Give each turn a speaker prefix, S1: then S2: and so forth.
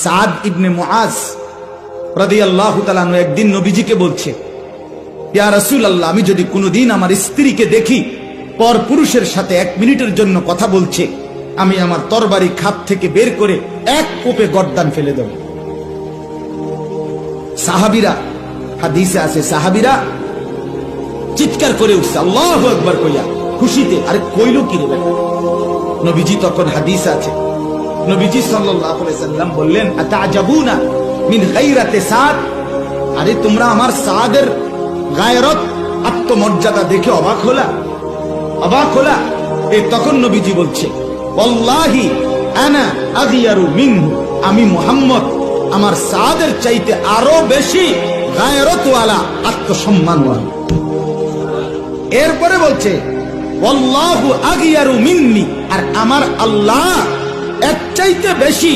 S1: সাদ ইবনে মুআজ রাদিয়াল্লাহু তাআলা আনহু একদিন নবীজিকে বলছে, ইয়া রাসূলুল্লাহ, আমি যদি কোনোদিন আমার স্ত্রীকে দেখি পর পুরুষের সাথে 1 মিনিটের জন্য কথা বলছে, আমি আমার তরবারি খাপ থেকে বের করে এক কোপে গর্দান ফেলে দেব। সাহাবীরা, হাদিসে আছে, সাহাবীরা চিৎকার করে উঠছে আল্লাহু আকবার কইয়া খুশিতে। আরে কইল কি রে বেটা? নবীজি তখন, হাদিস আছে, নবীজি সাল্লাল্লাহু আলাইহি সাল্লাম বললেন, আতাজাবুনা মিন গায়রাতি সাদ, আরে তোমরা আমার সাদের গায়রত, আত্মমর্যাদা দেখে অবাক হলা? অবাক হলা? তখন নবীজি বলছে, ওয়াল্লাহি আনা আগিয়ারু মিনহু, আমি মুহাম্মদ আমার সাদের চাইতে আরো বেশি গায়রতওয়ালা, আত্মসম্মানওয়ালা। এরপরে বলছে, ওয়াল্লাহু আগিয়ারু মিন্নি, আর আমার আল্লাহ এর চাইতে বেশি